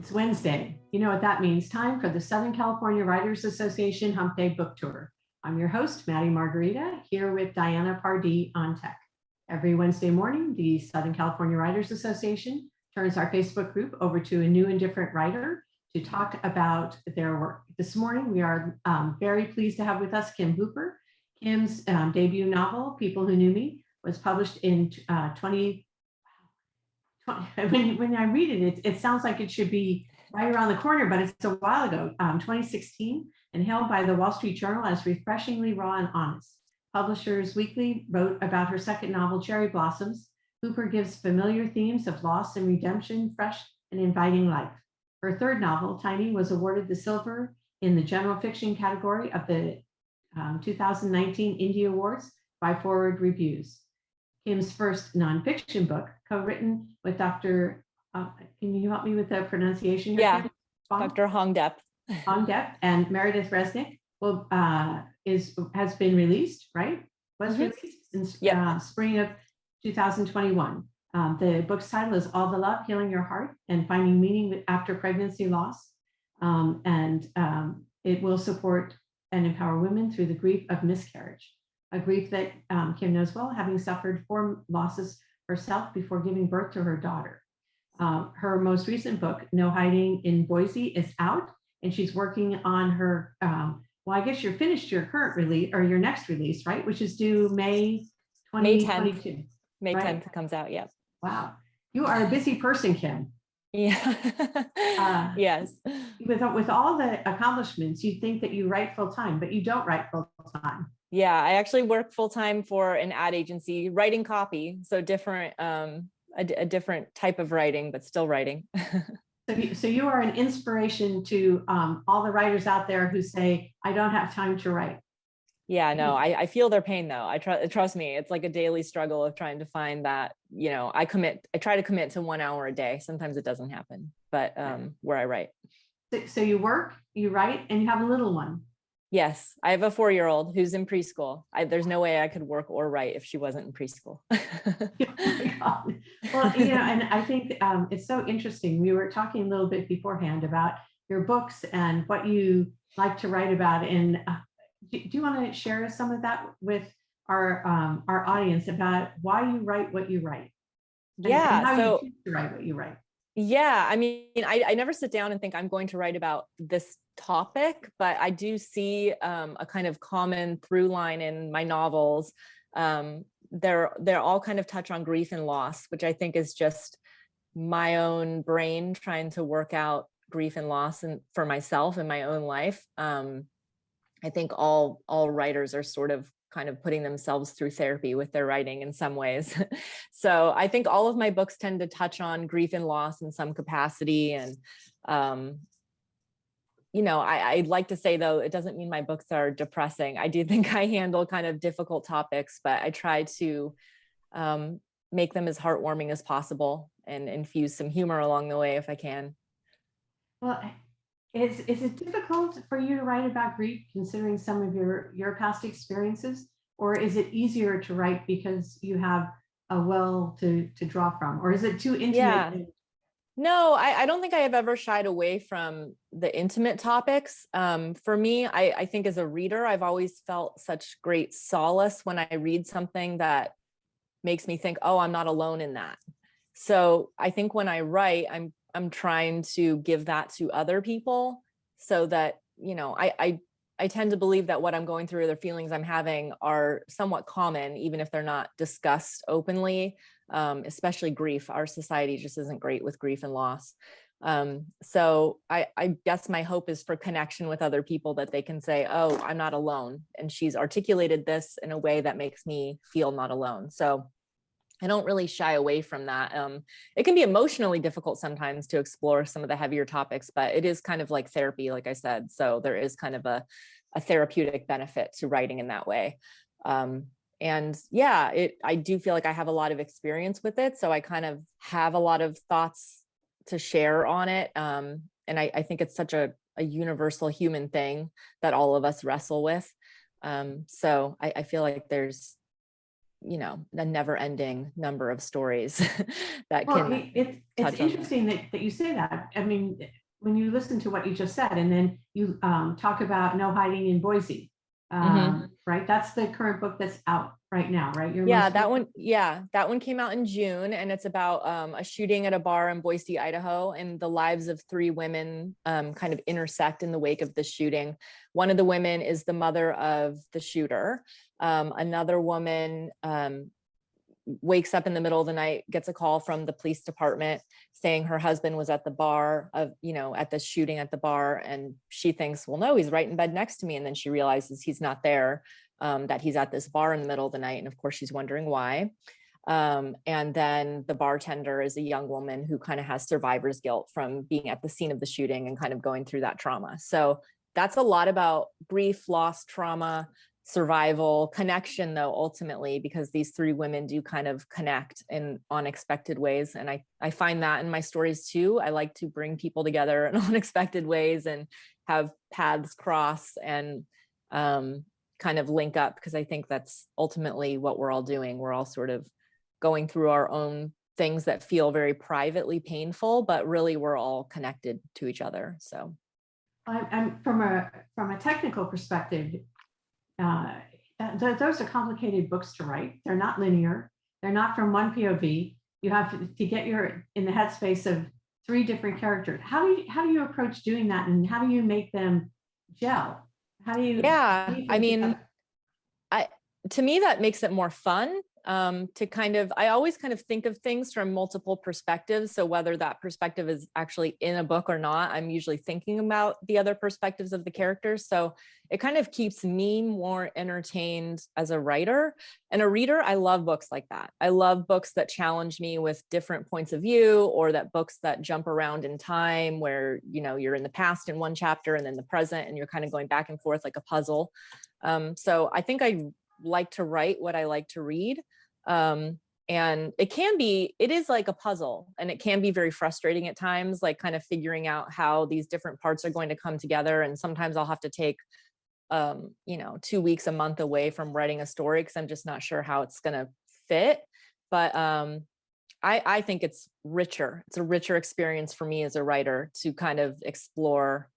It's Wednesday. You know what that means. Time for the Southern California Writers Association Hump Day Book Tour. I'm your host, Maddie Margarita, here with Diana Pardee on tech. Every Wednesday morning, the Southern California Writers Association turns our Facebook group over to a new and different writer to talk about their work. This morning, we are very pleased to have with us Kim Hooper. Kim's debut novel, People Who Knew Me, was published in 2020. When I read it, it sounds like it should be right around the corner, but it's a while ago, 2016, and hailed by the Wall Street Journal as refreshingly raw and honest. Publishers Weekly wrote about her second novel, Cherry Blossoms. Hooper gives familiar themes of loss and redemption, fresh and inviting life. Her third novel, Tiny, was awarded the silver in the general fiction category of the 2019 Indie Awards by Foreword Reviews. Kim's first nonfiction book, co-written with Dr. Can you help me with the pronunciation? Yeah, Dr. Huong Diep. Huong Diep and Meredith Resnick has been released, right? Was released in spring of 2021. The book's title is All the Love, Healing Your Heart and Finding Meaning After Pregnancy Loss. It will support and empower women through the grief of miscarriage, a grief that Kim knows well, having suffered 4 losses herself before giving birth to her daughter. Her most recent book, No Hiding in Boise, is out, and she's working on her, well, I guess you're finished your current release, or your next release, right? Which is due May 2022. May 10th comes out, yeah. Wow. You are a busy person, Kim. Yeah. Yes. With all the accomplishments, you think that you write full time, but you don't write full time. Yeah, I actually work full time for an ad agency, writing copy. So different, a different type of writing, but still writing. So you are an inspiration to all the writers out there who say, I don't have time to write. Yeah, no, I feel their pain though. Trust me, it's like a daily struggle of trying to find that, you know, I try to commit to 1 hour a day. Sometimes it doesn't happen, but where I write. So you work, you write, and you have a little one. Yes, I have a 4-year-old who's in preschool. There's no way I could work or write if she wasn't in preschool. Oh my God. Well, you know, and I think it's so interesting. We were talking a little bit beforehand about your books and what you like to write about. And do you want to share some of that with our audience about why you write what you write? And how you choose to write what you write. Yeah, I mean, I never sit down and think I'm going to write about this topic, but I do see a kind of common through line in my novels. They're all kind of touch on grief and loss, which I think is just my own brain trying to work out grief and loss and for myself in my own life. I think all writers are sort of kind of putting themselves through therapy with their writing in some ways. So I think all of my books tend to touch on grief and loss in some capacity. And, you know, I'd like to say, though, it doesn't mean my books are depressing. I do think I handle kind of difficult topics, but I try to make them as heartwarming as possible and infuse some humor along the way if I can. Well, is it difficult for you to write about grief considering some of your past experiences, or is it easier to write because you have a well to draw from, or is it too intimate? Yeah. No, I don't think I have ever shied away from the intimate topics. For me, I think as a reader, I've always felt such great solace when I read something that makes me think, oh, I'm not alone in that. So I think when I write, I'm trying to give that to other people so that, you know, I tend to believe that what I'm going through or the feelings I'm having are somewhat common, even if they're not discussed openly, especially grief. Our society just isn't great with grief and loss. So I guess my hope is for connection with other people, that they can say, oh, I'm not alone. And she's articulated this in a way that makes me feel not alone. So I don't really shy away from that. It can be emotionally difficult sometimes to explore some of the heavier topics, but it is kind of like therapy, like I said. So there is kind of a therapeutic benefit to writing in that way. And yeah, I do feel like I have a lot of experience with it. So I kind of have a lot of thoughts to share on it. And I think it's such a universal human thing that all of us wrestle with. So I feel like there's a never ending number of stories that Well, can it's touch on. interesting that you say that. I mean, when you listen to what you just said, and then you talk about No Hiding in Boise, right? That's the current book that's out right now, right? That one came out in June, and it's about a shooting at a bar in Boise, Idaho, and the lives of three women kind of intersect in the wake of the shooting. One of the women is the mother of the shooter. Another woman wakes up in the middle of the night, gets a call from the police department saying her husband was at the bar at the shooting at the bar. And she thinks, well, no, he's right in bed next to me. And then she realizes he's not there, that he's at this bar in the middle of the night. And of course she's wondering why. And then the bartender is a young woman who kind of has survivor's guilt from being at the scene of the shooting and kind of going through that trauma. So that's a lot about grief, loss, trauma, survival, connection, though, ultimately, because these three women do kind of connect in unexpected ways. And I find that in my stories too. I like to bring people together in unexpected ways and have paths cross and kind of link up, because I think that's ultimately what we're all doing. We're all sort of going through our own things that feel very privately painful, but really we're all connected to each other. So I'm from a technical perspective, those are complicated books to write. They're not linear. They're not from one POV. You have to get in the headspace of three different characters. How do you approach doing that, and how do you make them gel? How do you? I mean, to me that makes it more fun. I always kind of think of things from multiple perspectives. So whether that perspective is actually in a book or not, I'm usually thinking about the other perspectives of the characters. So it kind of keeps me more entertained as a writer and a reader. I love books like that. I love books that challenge me with different points of view, or that books that jump around in time where, you're in the past in one chapter and then the present, and you're kind of going back and forth like a puzzle. So I think I like to write what I like to read. And it is like a puzzle, and it can be very frustrating at times, like kind of figuring out how these different parts are going to come together. And sometimes I'll have to take, 2 weeks, a month away from writing a story, because I'm just not sure how it's going to fit. But, I think it's richer. It's a richer experience for me as a writer to kind of explore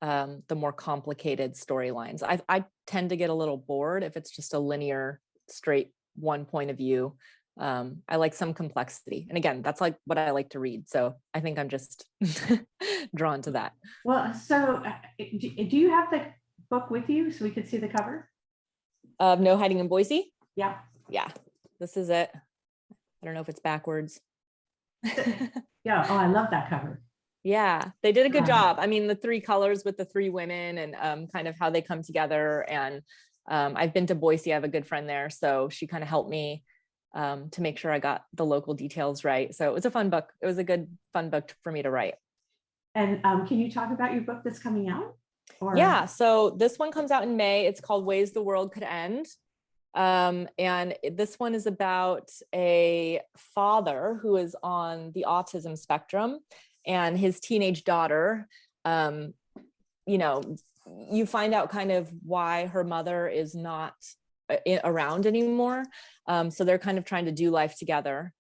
the more complicated storylines. I tend to get a little bored if it's just a linear, straight one point of view. I like some complexity. And again, that's like what I like to read. So I think I'm just drawn to that. Well, so do you have the book with you so we could see the cover? No Hiding in Boise? Yeah. Yeah. This is it. I don't know if it's backwards. Yeah. Oh, I love that cover. Yeah, they did a good job. I mean, the three colors with the three women and kind of how they come together. And I've been to Boise. I have a good friend there. So she kind of helped me to make sure I got the local details right. So it was a fun book. It was a good, fun book for me to write. And can you talk about your book that's coming out? Yeah, so this one comes out in May. It's called Ways the World Could End. And this one is about a father who is on the autism spectrum, and his teenage daughter. You find out kind of why her mother is not around anymore. So they're kind of trying to do life together,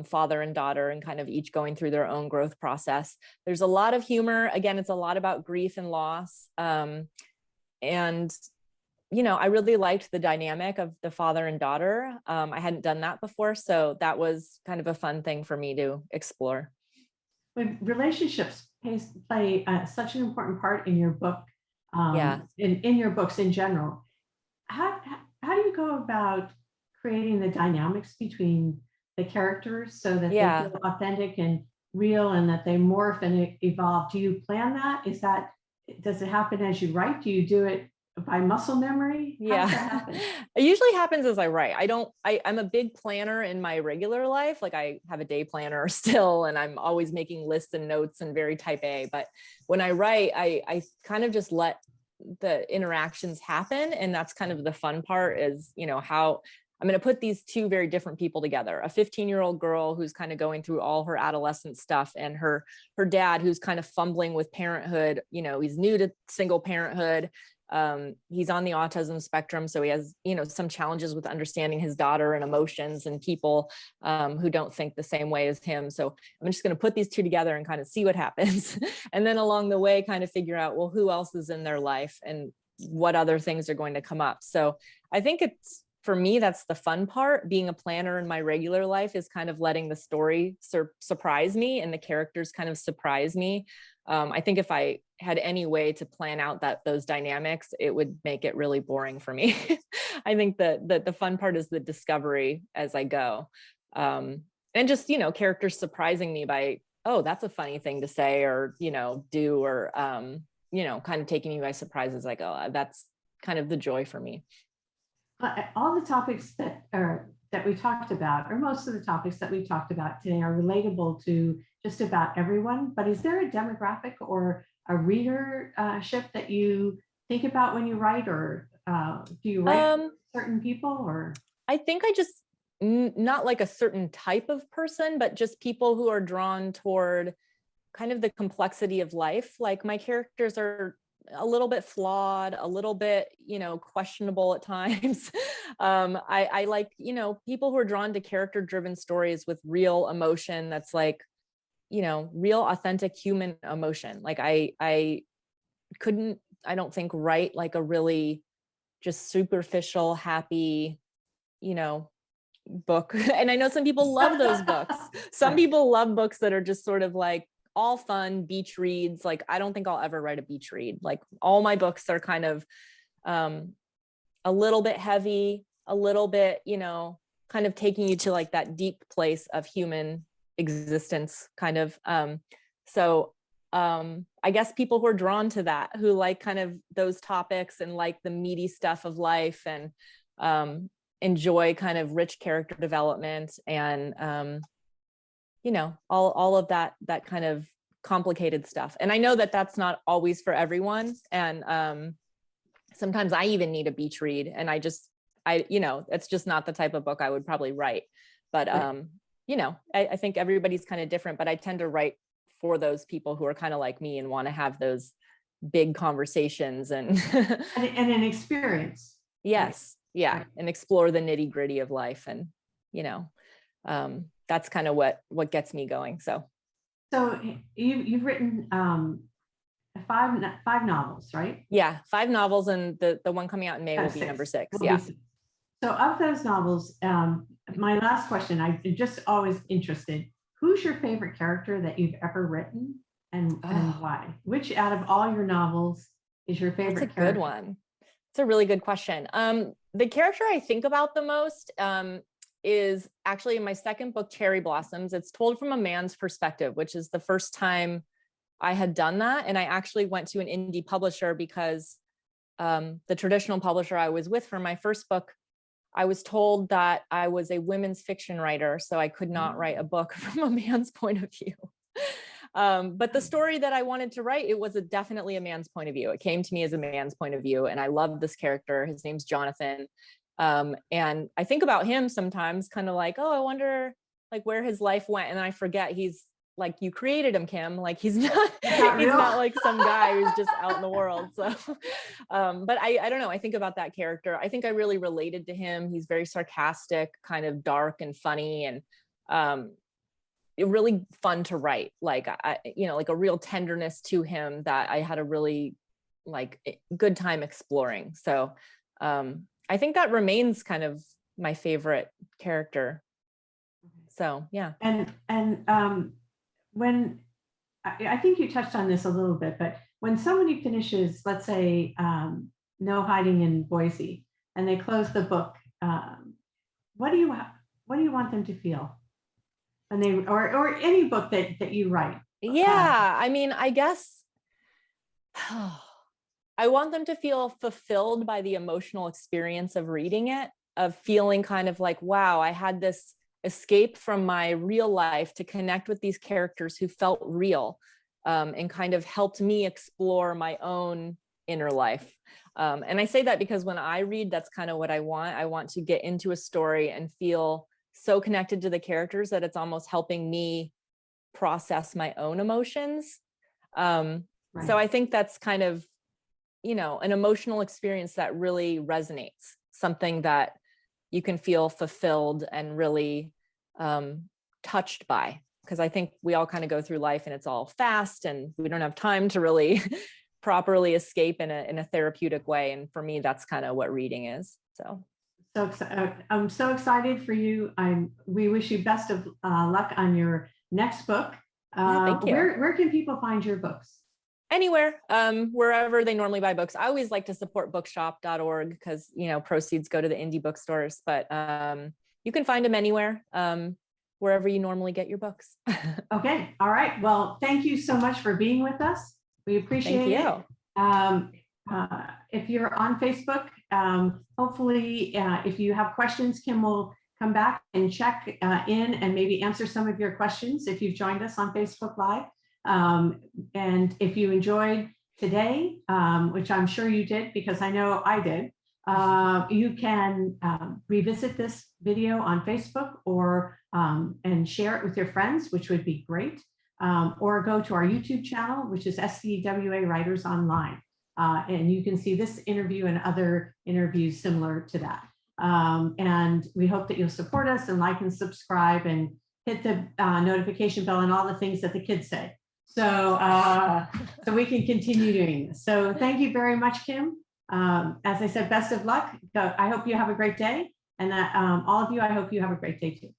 father and daughter, and kind of each going through their own growth process. There's a lot of humor. Again, it's a lot about grief and loss. I really liked the dynamic of the father and daughter. I hadn't done that before, so that was kind of a fun thing for me to explore. When relationships play such an important part in your book, in your books in general, how do you go about creating the dynamics between the characters so that they feel authentic and real, and that they morph and evolve? Do you plan that? Does it happen as you write? Do you do it by muscle memory? How does that happen? It usually happens as I write. I'm a big planner in my regular life. Like I have a day planner still, and I'm always making lists and notes and very type A. But when I write, I kind of just let the interactions happen. And that's kind of the fun part is, how I'm going to put these two very different people together, a 15-year-old girl who's kind of going through all her adolescent stuff, and her dad who's kind of fumbling with parenthood. He's new to single parenthood, He's on the autism spectrum, so he has, some challenges with understanding his daughter and emotions and people who don't think the same way as him. So I'm just going to put these two together and kind of see what happens. And then along the way, kind of figure out, well, who else is in their life and what other things are going to come up. So I think for me, that's the fun part. Being a planner in my regular life is kind of letting the story surprise me and the characters kind of surprise me. I think if I had any way to plan out those dynamics, it would make it really boring for me. I think that the fun part is the discovery as I go. And just, characters surprising me by, oh, that's a funny thing to say or, do, or, kind of taking me by surprise as I go. That's kind of the joy for me. All the topics that we talked about, or most of the topics that we talked about today, are relatable to just about everyone. But is there a demographic or a readership that you think about when you write, or do you write for certain people? Or I think I just not like a certain type of person, but just people who are drawn toward kind of the complexity of life. Like my characters are a little bit flawed, a little bit, questionable at times. I like, people who are drawn to character-driven stories with real emotion. That's like, real authentic human emotion. Like I don't think write like a really just superficial, happy, book. And I know some people love those books. Some people love books that are just sort of like all fun beach reads. Like, I don't think I'll ever write a beach read. Like all my books are kind of a little bit heavy, a little bit, kind of taking you to like that deep place of human existence kind of. So I guess people who are drawn to that, who like kind of those topics and like the meaty stuff of life and enjoy kind of rich character development and all of that kind of complicated stuff. And I know that that's not always for everyone. And sometimes I even need a beach read, and it's just not the type of book I would probably write. But I think everybody's kind of different, but I tend to write for those people who are kind of like me and want to have those big conversations and an experience. Yes. Yeah. Right. And explore the nitty gritty of life. And, that's kind of what gets me going. So you've written five novels, right? Yeah. 5 novels. And the one coming out in May will be number 6. Yeah. So of those novels, my last question, I'm just always interested, who's your favorite character that you've ever written and why? Which out of all your novels is your favorite character? That's a good one. It's a really good question. The character I think about the most is actually in my second book, Cherry Blossoms. It's told from a man's perspective, which is the first time I had done that. And I actually went to an indie publisher because the traditional publisher I was with for my first book, I was told that I was a women's fiction writer, so I could not write a book from a man's point of view. But the story that I wanted to write, it was definitely a man's point of view. It came to me as a man's point of view, and I love this character. His name's Jonathan. And I think about him sometimes kind of like, oh, I wonder like where his life went. And I forget he's like, you created him, Kim. Like he's not like some guy who's just out in the world. So, but I don't know. I think about that character. I think I really related to him. He's very sarcastic, kind of dark and funny, and really fun to write. Like, like a real tenderness to him that I had a really like good time exploring. So, I think that remains kind of my favorite character. So, yeah. And when I think you touched on this a little bit, but when somebody finishes, let's say, No Hiding in Boise, and they close the book, what do you want them to feel when they, or any book that you write? Yeah, I mean, I guess I want them to feel fulfilled by the emotional experience of reading it, of feeling kind of like, wow, I had this escape from my real life to connect with these characters who felt real, and kind of helped me explore my own inner life. And I say that because when I read, that's kind of what I want. I want to get into a story and feel so connected to the characters that it's almost helping me process my own emotions. Right. So I think that's kind of an emotional experience that really resonates, something that you can feel fulfilled and really touched by. Because I think we all kind of go through life and it's all fast and we don't have time to really properly escape in a therapeutic way. And for me, that's kind of what reading is. I'm so excited for you. We wish you best of luck on your next book. Thank you. Where can people find your books? Anywhere, wherever they normally buy books. I always like to support bookshop.org because, proceeds go to the indie bookstores, but you can find them anywhere, wherever you normally get your books. Okay. All right. Well, thank you so much for being with us. We appreciate it. If you're on Facebook, hopefully, if you have questions, Kim will come back and check in and maybe answer some of your questions if you've joined us on Facebook Live. And if you enjoyed today, which I'm sure you did because I know I did, you can revisit this video on Facebook or and share it with your friends, which would be great. Or go to our YouTube channel, which is SCWA Writers Online. And you can see this interview and other interviews similar to that. And we hope that you'll support us and like and subscribe and hit the notification bell and all the things that the kids say. So, so we can continue doing this. So thank you very much, Kim. As I said, best of luck. I hope you have a great day. And all of you, I hope you have a great day too.